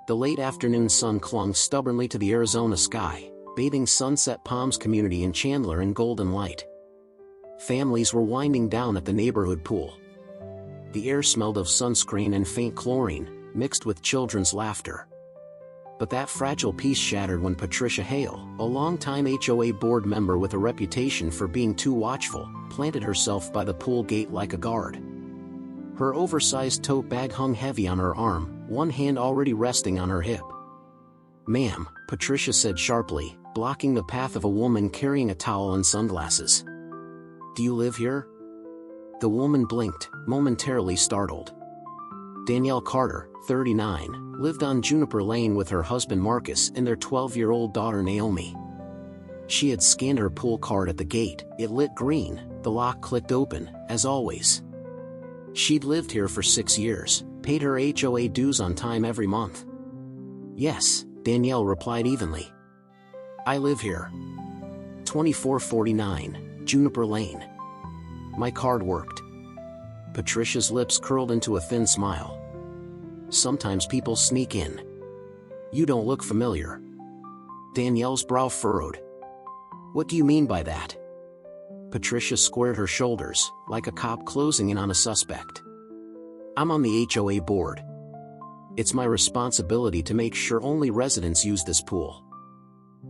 The late afternoon sun clung stubbornly to the Arizona sky, bathing Sunset Palms community in Chandler in golden light. Families were winding down at the neighborhood pool. The air smelled of sunscreen and faint chlorine, mixed with children's laughter. But that fragile peace shattered when Patricia Hale, a longtime HOA board member with a reputation for being too watchful, planted herself by the pool gate like a guard. Her oversized tote bag hung heavy on her arm, one hand already resting on her hip. "Ma'am," Patricia said sharply, blocking the path of a woman carrying a towel and sunglasses. "Do you live here?" The woman blinked, momentarily startled. Danielle Carter, 39, lived on Juniper Lane with her husband Marcus and their 12-year-old daughter Naomi. She had scanned her pool card at the gate, it lit green, the lock clicked open, as always. She'd lived here for 6 years, paid her HOA dues on time every month. "Yes," Danielle replied evenly. "I live here. 2449, Juniper Lane." My card worked. Patricia's lips curled into a thin smile. "Sometimes people sneak in. You don't look familiar." Danielle's brow furrowed. "What do you mean by that?" Patricia squared her shoulders, like a cop closing in on a suspect. "I'm on the HOA board. It's my responsibility to make sure only residents use this pool.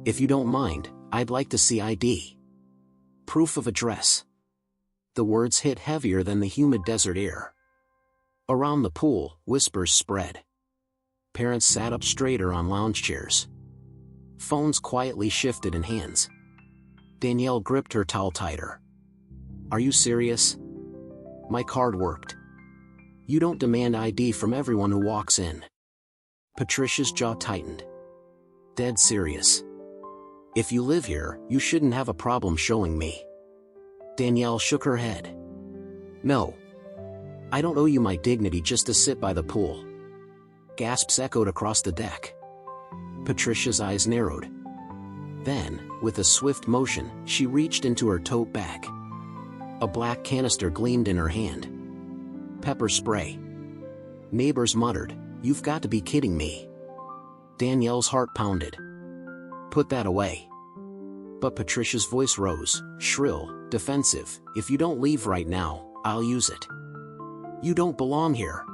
If you don't mind, I'd like to see ID. Proof of address." The words hit heavier than the humid desert air. Around the pool, whispers spread. Parents sat up straighter on lounge chairs. Phones quietly shifted in hands. Danielle gripped her towel tighter. "Are you serious?" My card worked. "You don't demand ID from everyone who walks in." Patricia's jaw tightened. "Dead serious. If you live here, you shouldn't have a problem showing me." Danielle shook her head. "No. I don't owe you my dignity just to sit by the pool." Gasps echoed across the deck. Patricia's eyes narrowed. Then, with a swift motion, she reached into her tote bag. A black canister gleamed in her hand. Pepper spray. Neighbors muttered, "You've got to be kidding me." Danielle's heart pounded. "Put that away." But Patricia's voice rose, shrill, defensive. "If you don't leave right now, I'll use it. You don't belong here."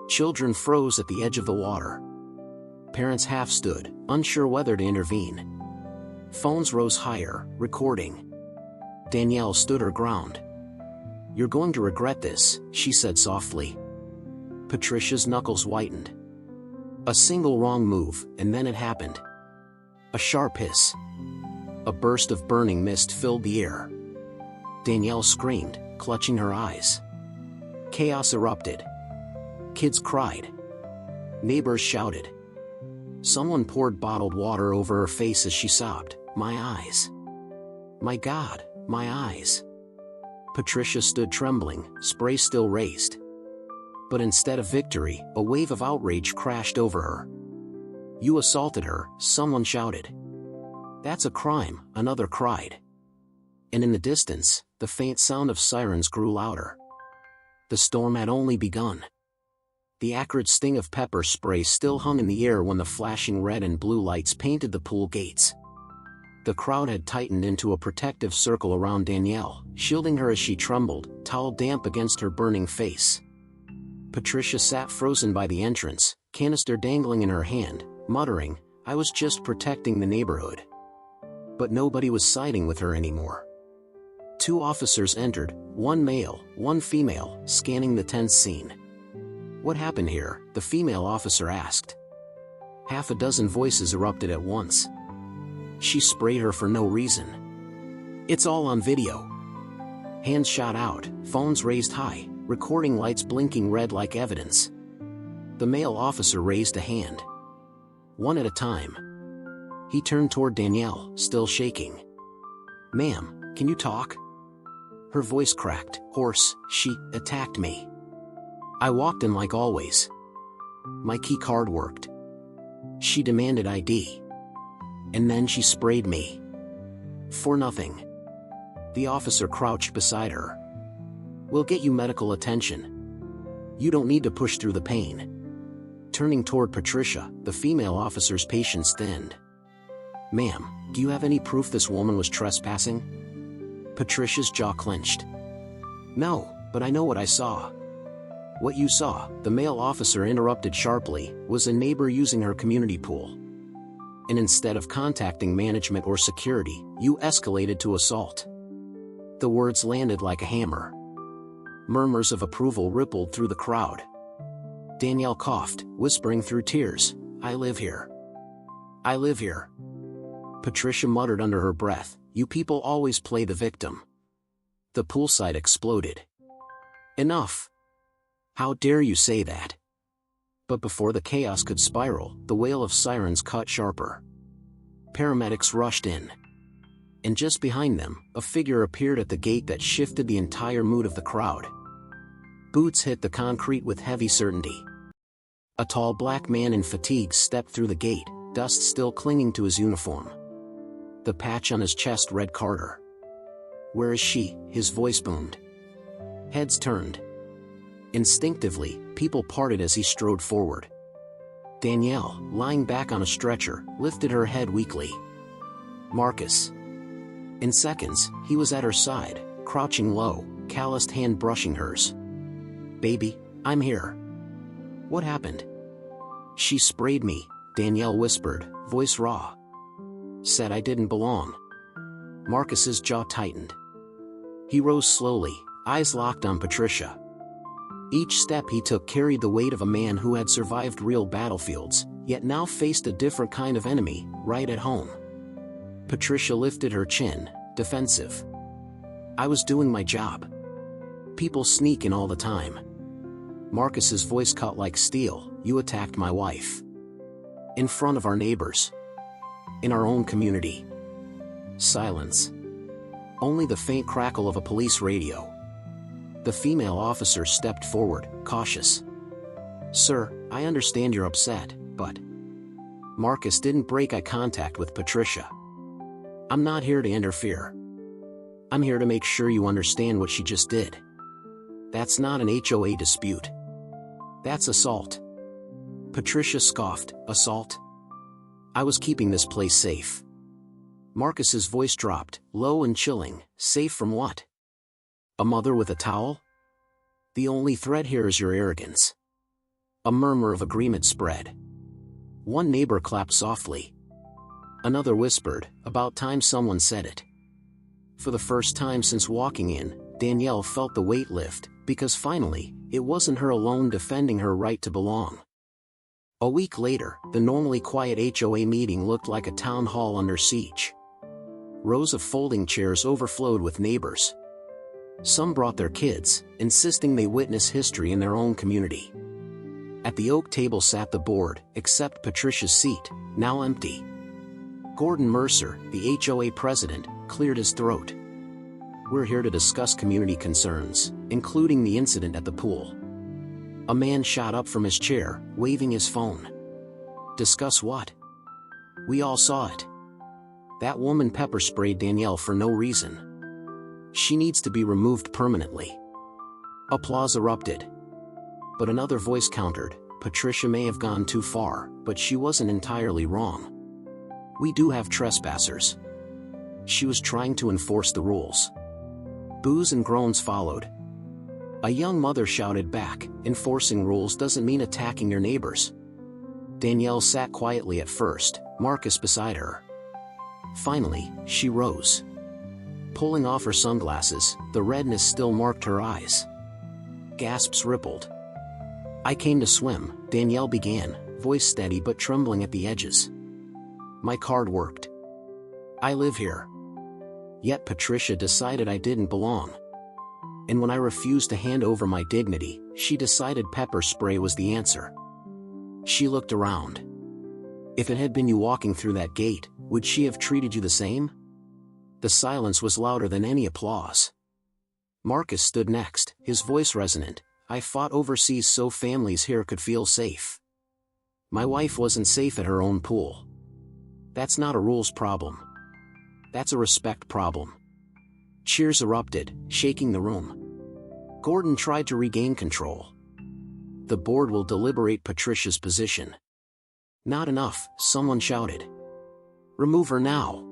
Children froze at the edge of the water. Parents half stood, unsure whether to intervene. Phones rose higher, recording. Danielle stood her ground. "You're going to regret this," she said softly. Patricia's knuckles whitened. A single wrong move, and then it happened. A sharp hiss. A burst of burning mist filled the air. Danielle screamed, clutching her eyes. Chaos erupted. Kids cried. Neighbors shouted. Someone poured bottled water over her face as she sobbed, "My eyes. My God, my eyes." Patricia stood trembling, spray still raised. But instead of victory, a wave of outrage crashed over her. "You assaulted her," someone shouted. "That's a crime," another cried. And in the distance, the faint sound of sirens grew louder. The storm had only begun. The acrid sting of pepper spray still hung in the air when the flashing red and blue lights painted the pool gates. The crowd had tightened into a protective circle around Danielle, shielding her as she trembled, towel damp against her burning face. Patricia sat frozen by the entrance, canister dangling in her hand, muttering, "I was just protecting the neighborhood." But nobody was siding with her anymore. 2 officers entered, one male, one female, scanning the tense scene. "What happened here?" the female officer asked. Half a dozen voices erupted at once. "She sprayed her for no reason. It's all on video." Hands shot out, phones raised high, recording lights blinking red like evidence. The male officer raised a hand. One at a time. He turned toward Danielle, still shaking. "Ma'am, can you talk?" Her voice cracked, hoarse. "She attacked me. I walked in like always. My key card worked. She demanded ID. And then she sprayed me. For nothing." The officer crouched beside her. "We'll get you medical attention. You don't need to push through the pain." Turning toward Patricia, the female officer's patience thinned. "Ma'am, do you have any proof this woman was trespassing?" Patricia's jaw clenched. "No, but I know what I saw." "What you saw," the male officer interrupted sharply, "was a neighbor using her community pool. And instead of contacting management or security, you escalated to assault." The words landed like a hammer. Murmurs of approval rippled through the crowd. Danielle coughed, whispering through tears, "I live here. I live here." Patricia muttered under her breath, "You people always play the victim." The poolside exploded. "Enough! How dare you say that?" But before the chaos could spiral, the wail of sirens cut sharper. Paramedics rushed in. And just behind them, a figure appeared at the gate that shifted the entire mood of the crowd. Boots hit the concrete with heavy certainty. A tall black man in fatigues stepped through the gate, dust still clinging to his uniform. The patch on his chest read Carter. "Where is she?" his voice boomed. Heads turned. Instinctively, people parted as he strode forward. Danielle, lying back on a stretcher, lifted her head weakly. "Marcus." In seconds, he was at her side, crouching low, calloused hand brushing hers. "Baby, I'm here." "What happened?" "She sprayed me," Danielle whispered, voice raw. "Said I didn't belong." Marcus's jaw tightened. He rose slowly, eyes locked on Patricia. Each step he took carried the weight of a man who had survived real battlefields, yet now faced a different kind of enemy, right at home. Patricia lifted her chin, defensive. "I was doing my job. People sneak in all the time." Marcus's voice cut like steel, "You attacked my wife. In front of our neighbors. In our own community." Silence. Only the faint crackle of a police radio. The female officer stepped forward, cautious. "Sir, I understand you're upset, but..." Marcus didn't break eye contact with Patricia. "I'm not here to interfere. I'm here to make sure you understand what she just did. That's not an HOA dispute. That's assault." Patricia scoffed, "Assault? I was keeping this place safe." Marcus's voice dropped, low and chilling. "Safe from what? A mother with a towel? The only threat here is your arrogance." A murmur of agreement spread. One neighbor clapped softly. Another whispered, "About time someone said it." For the first time since walking in, Danielle felt the weight lift, because finally, it wasn't her alone defending her right to belong. A week later, the normally quiet HOA meeting looked like a town hall under siege. Rows of folding chairs overflowed with neighbors. Some brought their kids, insisting they witness history in their own community. At the oak table sat the board, except Patricia's seat, now empty. Gordon Mercer, the HOA president, cleared his throat. "We're here to discuss community concerns, including the incident at the pool." A man shot up from his chair, waving his phone. "Discuss what?" "We all saw it. That woman pepper sprayed Danielle for no reason. She needs to be removed permanently." Applause erupted. But another voice countered, "Patricia may have gone too far, but she wasn't entirely wrong. We do have trespassers. She was trying to enforce the rules." Boos and groans followed. A young mother shouted back, "Enforcing rules doesn't mean attacking your neighbors." Danielle sat quietly at first, Marcus beside her. Finally, she rose. Pulling off her sunglasses, the redness still marked her eyes. Gasps rippled. "I came to swim," Danielle began, voice steady but trembling at the edges. "My card worked. I live here. Yet Patricia decided I didn't belong. And when I refused to hand over my dignity, she decided pepper spray was the answer." She looked around. "If it had been you walking through that gate, would she have treated you the same?" The silence was louder than any applause. Marcus stood next, his voice resonant. "I fought overseas so families here could feel safe. My wife wasn't safe at her own pool. That's not a rules problem. That's a respect problem." Cheers erupted, shaking the room. Gordon tried to regain control. The board will deliberate Patricia's position. Not enough, someone shouted. Remove her now.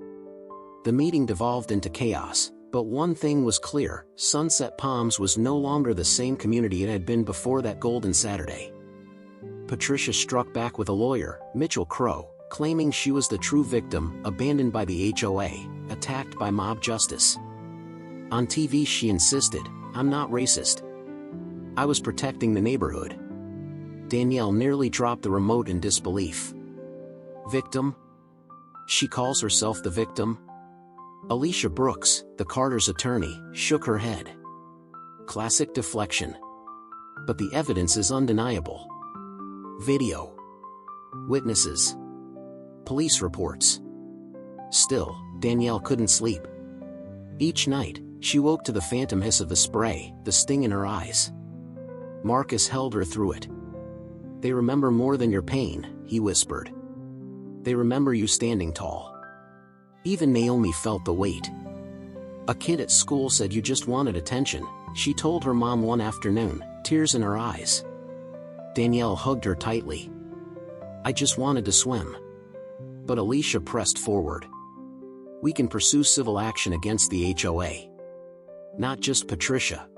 The meeting devolved into chaos, but one thing was clear: Sunset Palms was no longer the same community it had been before that golden Saturday. Patricia struck back with a lawyer, Mitchell Crow, claiming she was the true victim, abandoned by the HOA, attacked by mob justice. On TV she insisted, "I'm not racist. I was protecting the neighborhood." Danielle nearly dropped the remote in disbelief. Victim? She calls herself the victim? Alicia Brooks, the Carter's attorney, shook her head. Classic deflection. But the evidence is undeniable. Video. Witnesses. Police reports. Still, Danielle couldn't sleep. Each night, she woke to the phantom hiss of the spray, the sting in her eyes. Marcus held her through it. "They remember more than your pain," he whispered. "They remember you standing tall." Even Naomi felt the weight. "A kid at school said you just wanted attention," she told her mom one afternoon, tears in her eyes. Danielle hugged her tightly. "I just wanted to swim." But Alicia pressed forward. "We can pursue civil action against the HOA. Not just Patricia.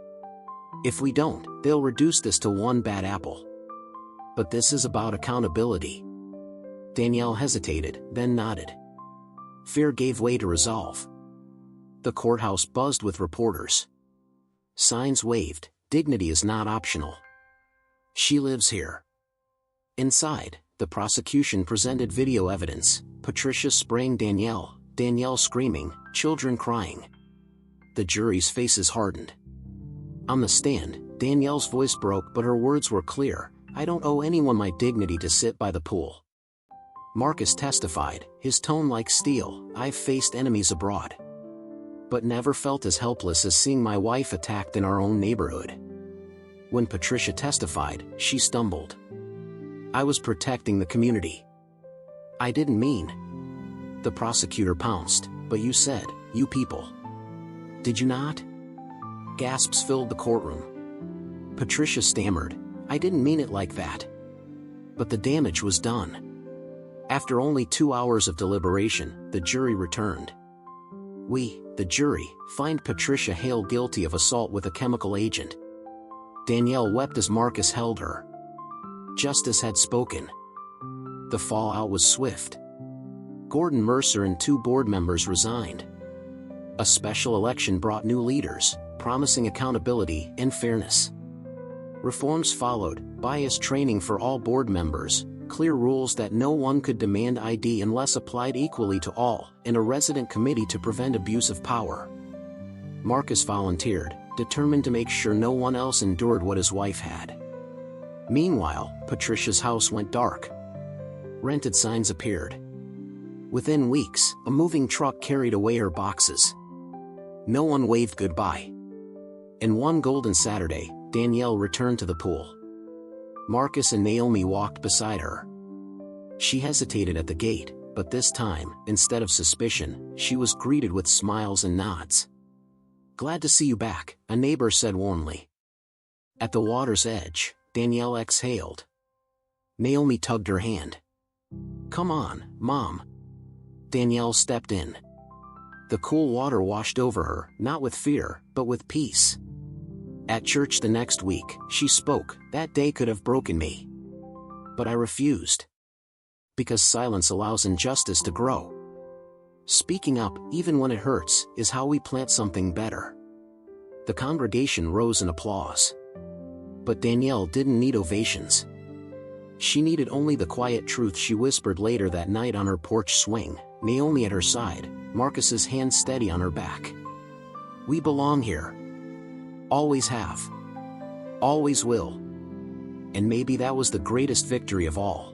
If we don't, they'll reduce this to one bad apple. But this is about accountability." Danielle hesitated, then nodded. Fear gave way to resolve. The courthouse buzzed with reporters. Signs waved, "Dignity is not optional. She lives here." Inside, the prosecution presented video evidence: Patricia spraying Danielle, Danielle screaming, children crying. The jury's faces hardened. On the stand, Danielle's voice broke, but her words were clear: "I don't owe anyone my dignity to sit by the pool." Marcus testified, his tone like steel: "I've faced enemies abroad, but never felt as helpless as seeing my wife attacked in our own neighborhood." When Patricia testified, she stumbled. "I was protecting the community. I didn't mean." The prosecutor pounced. "But you said, 'you people.' Did you not?" Gasps filled the courtroom. Patricia stammered, "I didn't mean it like that." But the damage was done. After only 2 hours of deliberation, the jury returned. "We, the jury, find Patricia Hale guilty of assault with a chemical agent." Danielle wept as Marcus held her. Justice had spoken. The fallout was swift. Gordon Mercer and 2 board members resigned. A special election brought new leaders, promising accountability and fairness. Reforms followed: bias training for all board members, clear rules that no one could demand ID unless applied equally to all, and a resident committee to prevent abuse of power. Marcus volunteered, determined to make sure no one else endured what his wife had. Meanwhile, Patricia's house went dark. Rented signs appeared. Within weeks, a moving truck carried away her boxes. No one waved goodbye. And one golden Saturday, Danielle returned to the pool. Marcus and Naomi walked beside her. She hesitated at the gate, but this time, instead of suspicion, she was greeted with smiles and nods. "Glad to see you back," a neighbor said warmly. At the water's edge, Danielle exhaled. Naomi tugged her hand. "Come on, Mom." Danielle stepped in. The cool water washed over her, not with fear, but with peace. At church the next week, she spoke. "That day could have broken me. But I refused. Because silence allows injustice to grow. Speaking up, even when it hurts, is how we plant something better." The congregation rose in applause. But Danielle didn't need ovations. She needed only the quiet truth she whispered later that night on her porch swing, Naomi at her side, Marcus's hand steady on her back. "We belong here. Always have. Always will." And maybe that was the greatest victory of all.